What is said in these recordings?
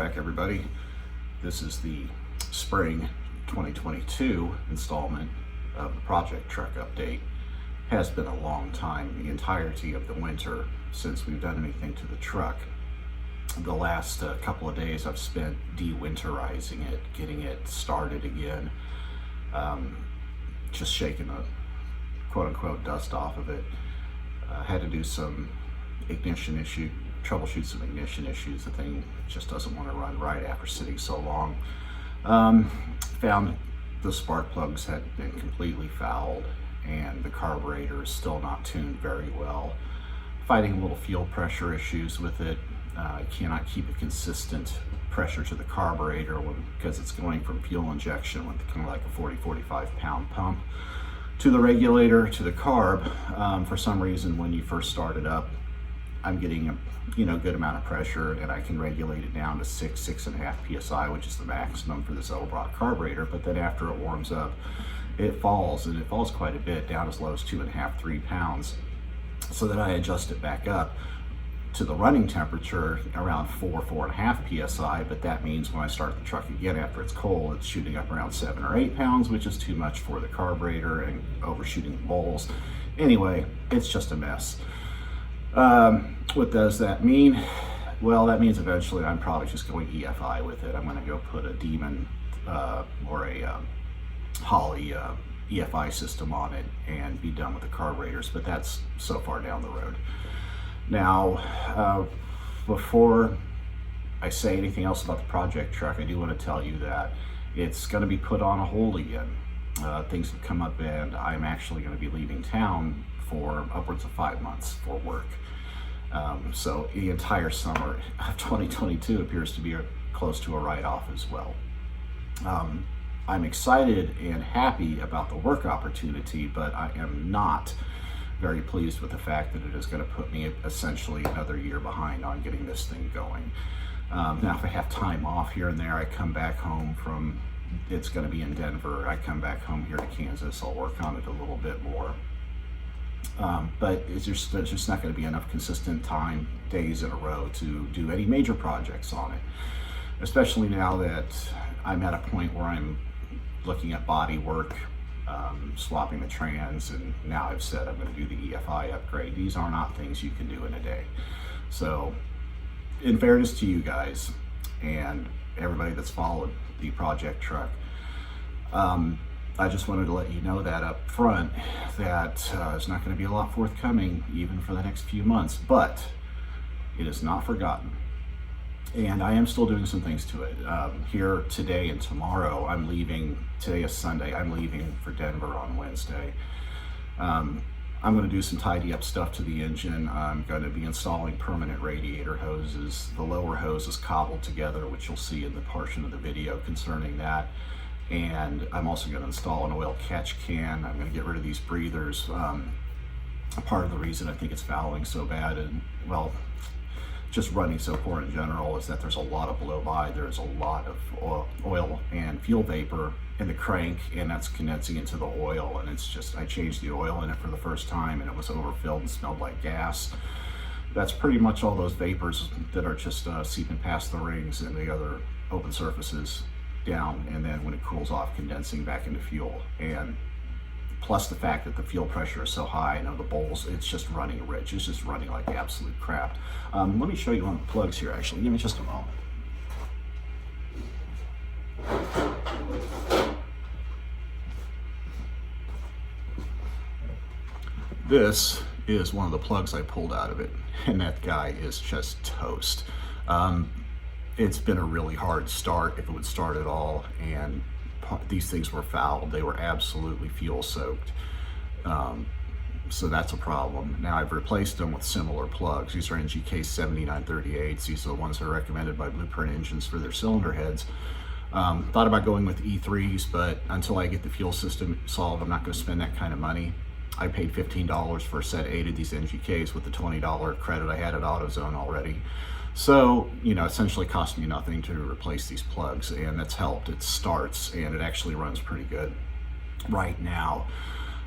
back, everybody. This is the spring 2022 installment of the project truck update. Has been a long time, the entirety of the winter since we've done anything to the truck. The last couple of days I've spent de-winterizing it, getting it started again, just shaking the quote-unquote dust off of it. Had to do some troubleshoot some ignition issues. The thing just doesn't want to run right after sitting so long. Found the spark plugs had been completely fouled and the carburetor is still not tuned very well. Fighting a little fuel pressure issues with it. I cannot keep a consistent pressure to the carburetor because it's going from fuel injection with kind of like a 40-45 pound pump to the regulator to the carb. For some reason, when you first start it up, I'm getting a good amount of pressure, and I can regulate it down to 6.5 psi, which is the maximum for this Elbrod carburetor. But then after it warms up, it falls, and it falls quite a bit, down as low as 2.5-3 pounds. So then I adjust it back up to the running temperature around 4.5 psi. But that means when I start the truck again after it's cold, it's shooting up around 7 or 8 pounds, which is too much for the carburetor and overshooting the bowls. Anyway, it's just a mess. What does that mean? Well, that means eventually I'm probably just going EFI with it. I'm going to go put a Demon or a Holley EFI system on it and be done with the carburetors, but that's so far down the road. Now, before I say anything else about the project truck, I do want to tell you that it's going to be put on a hold again. Things have come up, and I'm actually going to be leaving town for upwards of 5 months for work. So the entire summer of 2022 appears to be close to a write-off as well. I'm excited and happy about the work opportunity, but I am not very pleased with the fact that it is going to put me essentially another year behind on getting this thing going. Now, if I have time off here and there, I come back home from, it's going to be in Denver, I come back home here to Kansas, I'll work on it a little bit more. But there's just not going to be enough consistent days in a row to do any major projects on it, especially now that I'm at a point where I'm looking at body work, swapping the trans, and now I've said I'm going to do the EFI upgrade. These are not things you can do in a day. So in fairness to you guys and everybody that's followed the project truck, I just wanted to let you know that up front, that there's not going to be a lot forthcoming even for the next few months, but it is not forgotten. And I am still doing some things to it. Here today and tomorrow, I'm leaving. Today is Sunday. I'm leaving for Denver on Wednesday. I'm going to do some tidy up stuff to the engine. I'm going to be installing permanent radiator hoses. The lower hose is cobbled together, which you'll see in the portion of the video concerning that. And I'm also going to install an oil catch can. I'm going to get rid of these breathers. Part of the reason I think it's fouling so bad, and well, just running so poor in general, is that there's a lot of blow by. There's a lot of oil and fuel vapor in the crank, and that's condensing into the oil. And it's just, I changed the oil in it for the first time, and it was overfilled and smelled like gas. That's pretty much all those vapors that are just seeping past the rings and the other open surfaces down, and then when it cools off, condensing back into fuel. And plus the fact that the fuel pressure is so high, the bowls, it's just running rich. It's just running like absolute crap. Let me show you one of the plugs here, actually. Give me just a moment. This is one of the plugs I pulled out of it, and that guy is just toast. It's been a really hard start, if it would start at all, and these things were fouled. They were absolutely fuel soaked. So that's a problem. Now I've replaced them with similar plugs. These are NGK 7938s. These are the ones that are recommended by Blueprint Engines for their cylinder heads. Thought about going with E3s, but until I get the fuel system solved, I'm not going to spend that kind of money. I paid $15 for a set 8 of these NGKs with the $20 credit I had at AutoZone already. So, essentially cost me nothing to replace these plugs, and that's helped. It starts, and it actually runs pretty good right now.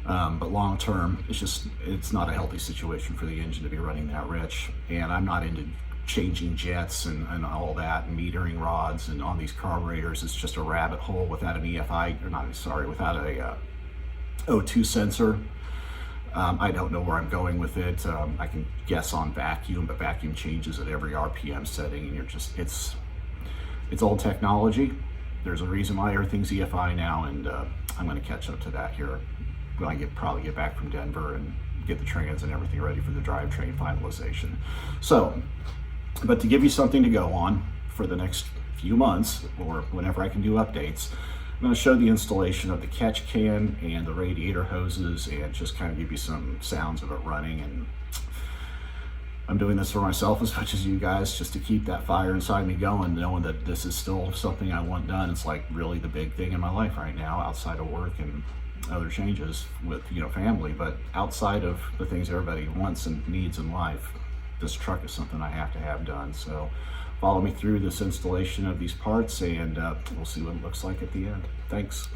But long term, it's not a healthy situation for the engine to be running that rich, and I'm not into changing jets and all that, and metering rods, and on these carburetors, it's just a rabbit hole without an EFI, or not, sorry, without a O2 sensor. I don't know where I'm going with it. I can guess on vacuum, but vacuum changes at every RPM setting, and it's old technology. There's a reason why everything's EFI now, and I'm going to catch up to that here when I probably get back from Denver and get the trans and everything ready for the drivetrain finalization. So, but to give you something to go on for the next few months, or whenever I can do updates, I'm going to show the installation of the catch can and the radiator hoses, and just kind of give you some sounds of it running. And I'm doing this for myself as much as you guys, just to keep that fire inside me going, knowing that this is still something I want done. It's like really the big thing in my life right now, outside of work and other changes with, you know, family. But outside of the things everybody wants and needs in life, this truck is something I have to have done. So follow me through this installation of these parts, and we'll see what it looks like at the end. Thanks.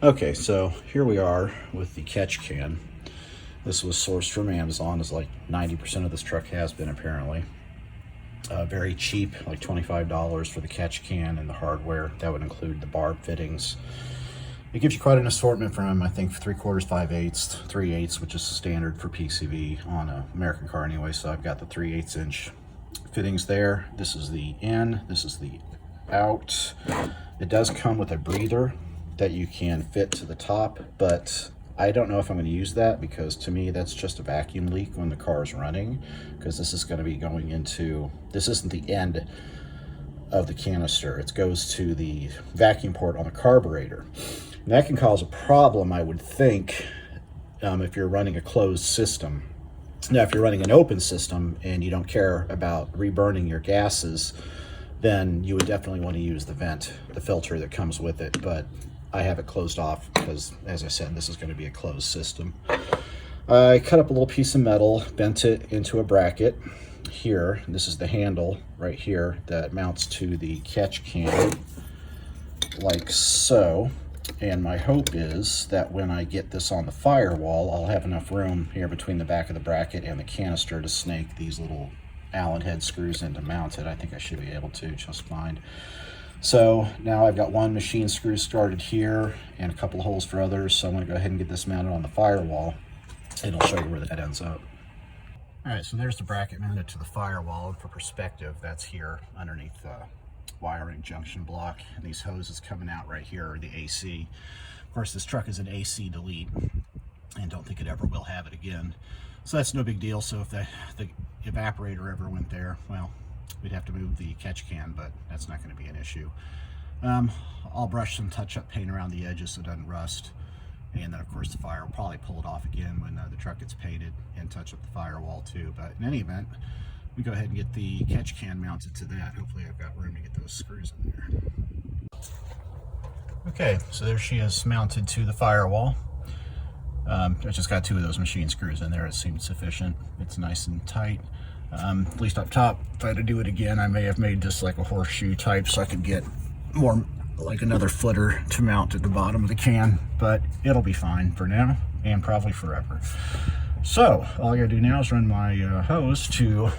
Okay, so here we are with the catch can. This was sourced from Amazon, as like 90% of this truck has been apparently. Very cheap, like $25 for the catch can and the hardware. That would include the barb fittings. It gives you quite an assortment from, I think, 3/4, 5/8, 3/8, which is standard for PCV on an American car anyway. So I've got the 3/8 inch fittings there. This is the in, this is the out. It does come with a breather that you can fit to the top, but I don't know if I'm going to use that, because to me that's just a vacuum leak when the car is running, because this is going to be going into, this isn't the end of the canister, it goes to the vacuum port on the carburetor. And that can cause a problem, I would think, if you're running a closed system. Now, if you're running an open system and you don't care about reburning your gases, then you would definitely want to use the vent, the filter that comes with it. But I have it closed off because, as I said, this is going to be a closed system. I cut up a little piece of metal, bent it into a bracket here. This is the handle right here that mounts to the catch can, like so. And my hope is that when I get this on the firewall, I'll have enough room here between the back of the bracket and the canister to snake these little Allen head screws in to mount it. I think I should be able to just fine. So now I've got one machine screw started here and a couple of holes for others. So I'm going to go ahead and get this mounted on the firewall, and I'll show you where that ends up. All right, so there's the bracket mounted to the firewall. And for perspective, that's here underneath the wiring junction block, and these hoses coming out right here are the AC. Of course, this truck is an AC delete, and don't think it ever will have it again. So that's no big deal. So if the evaporator ever went there, well, we'd have to move the catch can, but that's not going to be an issue. I'll brush some touch-up paint around the edges so it doesn't rust, and then of course the fire will probably pull it off again when the truck gets painted, and touch up the firewall too. But in any event, we go ahead and get the catch can mounted to that. Hopefully I've got room to get those screws in there. Okay, so there she is mounted to the firewall. I just got 2 of those machine screws in there. It seemed sufficient. It's nice and tight. At least up top. If I had to do it again, I may have made this like a horseshoe type so I could get more, like another footer to mount at the bottom of the can, but it'll be fine for now and probably forever. So all I gotta do now is run my hose to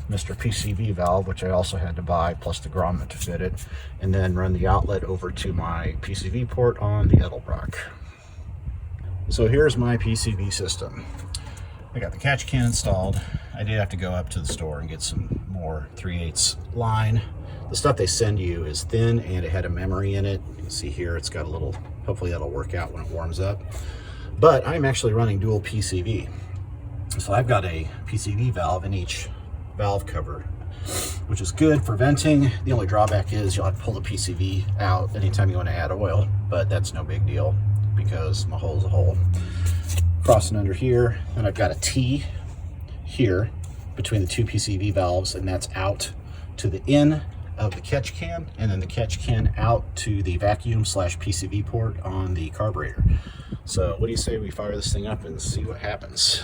Mr. Pcv Valve, which I also had to buy, plus the grommet to fit it, and then run the outlet over to my PCV port on the Edelbrock. So here's my PCV system. I got the catch can installed. I did have to go up to the store and get some more 3/8 line. The stuff they send you is thin, and it had a memory in it. You can see here it's got a little, hopefully that'll work out when it warms up. But I'm actually running dual PCV. So I've got a PCV valve in each valve cover, which is good for venting. The only drawback is you'll have to pull the PCV out anytime you want to add oil, but that's no big deal because my hole's a hole. Crossing under here, and I've got a T here between the 2 PCV valves, and that's out to the in of the catch can, and then the catch can out to the vacuum / PCV port on the carburetor. So what do you say we fire this thing up and see what happens?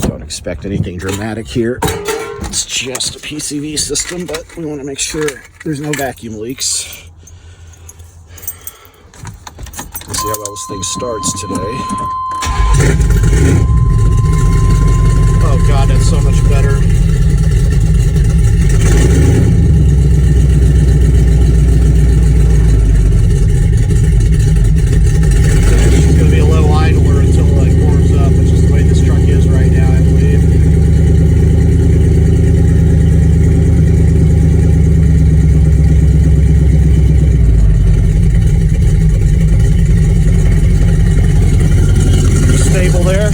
Don't expect anything dramatic here. It's just a PCV system, but we want to make sure there's no vacuum leaks. Let's see how well this thing starts today. God, that's so much better. It's going to be a low idler until it like warms up, which is the way this truck is right now, I believe. Stable there.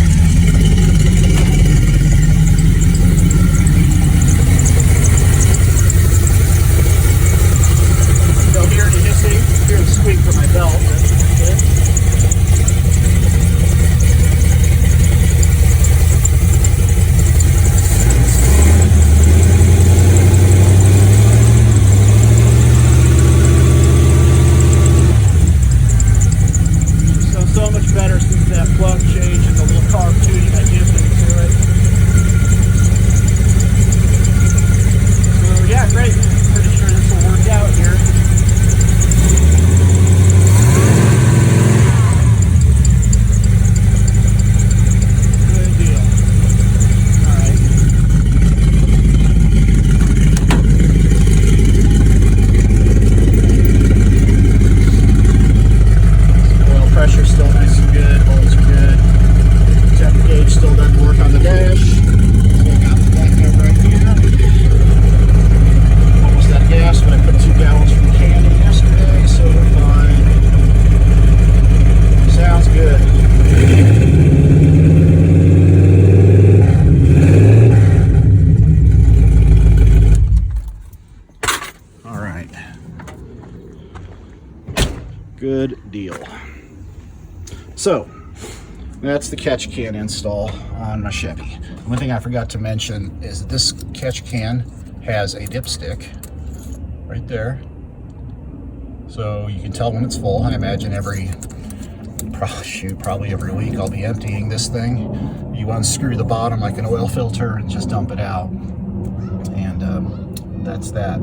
Don't hear any hissing. Hear the squeak from my belt. That's good. So much better since that plug change and the little carb tuning I did into it. So yeah, great. Pretty sure this will work out here. Good deal. Alright. Oil pressure still nice and good, volts are good. Temp gauge still doesn't work on the dash. Still got the backup right here. Almost out of gas, but I put 2 gallons from the can in yesterday, so we're fine. Sounds good. All right. Good deal. So, that's the catch can install on my Chevy. One thing I forgot to mention is that this catch can has a dipstick right there. So you can tell when it's full. I imagine probably every week I'll be emptying this thing. You unscrew the bottom like an oil filter and just dump it out. And that's that.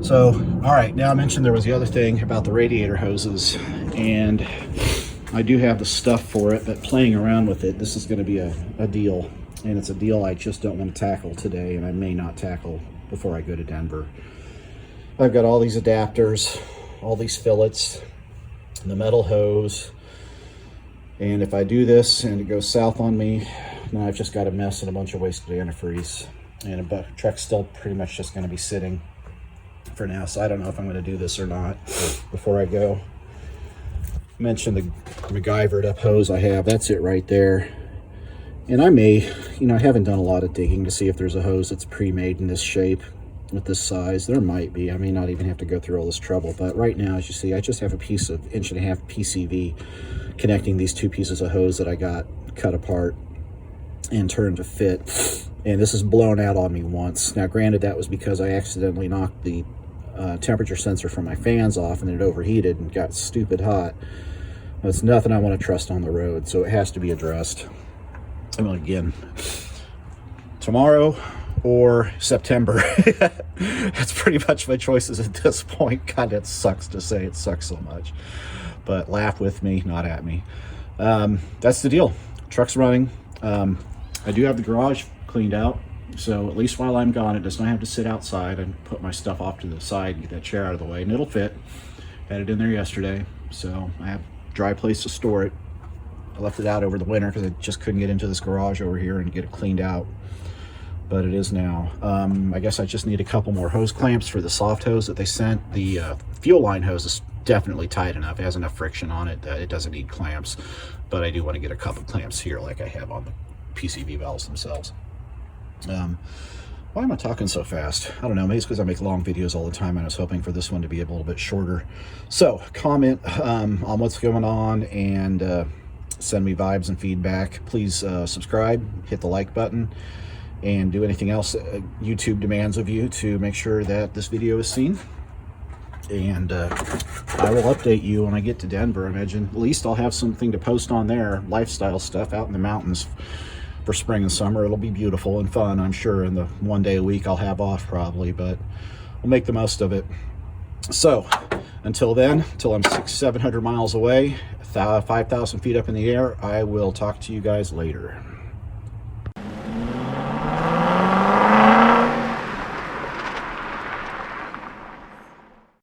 So, all right, now I mentioned there was the other thing about the radiator hoses, and I do have the stuff for it, but playing around with it, this is going to be a deal, and it's a deal I just don't want to tackle today, and I may not tackle before I go to Denver. I've got all these adapters, all these fillets, the metal hose, and if I do this and it goes south on me, then I've just got a mess and a bunch of wasted antifreeze, and the truck's still pretty much just going to be sitting for now, so I don't know if I'm going to do this or not before I go. Mentioned the MacGyvered up hose I have. That's it right there. And I may, I haven't done a lot of digging to see if there's a hose that's pre-made in this shape with this size. There might be. I may not even have to go through all this trouble, but right now, as you see, I just have a piece of 1.5" PCV connecting these 2 pieces of hose that I got cut apart and turned to fit, and this is blown out on me once. Now granted, that was because I accidentally knocked the temperature sensor from my fans off, and it overheated and got stupid hot. It's nothing I want to trust on the road, so it has to be addressed. I mean, again, tomorrow or September. That's pretty much my choices at this point. God, it sucks to say, it sucks so much, but laugh with me, not at me. That's the deal. Truck's running. I do have the garage cleaned out, so at least while I'm gone, it does not have to sit outside, and put my stuff off to the side, get that chair out of the way, and it'll fit. Had it in there yesterday, so I have a dry place to store it. I left it out over the winter because I just couldn't get into this garage over here and get it cleaned out, but it is now. I guess I just need a couple more hose clamps for the soft hose that they sent. The fuel line hose is definitely tight enough. It has enough friction on it that it doesn't need clamps, but I do want to get a couple clamps here like I have on the Pcv valves themselves. Why am I talking so fast? I don't know, maybe it's because I make long videos all the time, and I was hoping for this one to be a little bit shorter. So comment on what's going on, and send me vibes and feedback. Please subscribe, hit the like button, and do anything else YouTube demands of you to make sure that this video is seen. And I will update you when I get to Denver. I imagine at least I'll have something to post on there, lifestyle stuff out in the mountains for spring and summer. It'll be beautiful and fun, I'm sure, in the one day a week I'll have off probably, but we'll make the most of it. So until then, until I'm 600-700 miles away, 5,000 feet up in the air, I will talk to you guys later.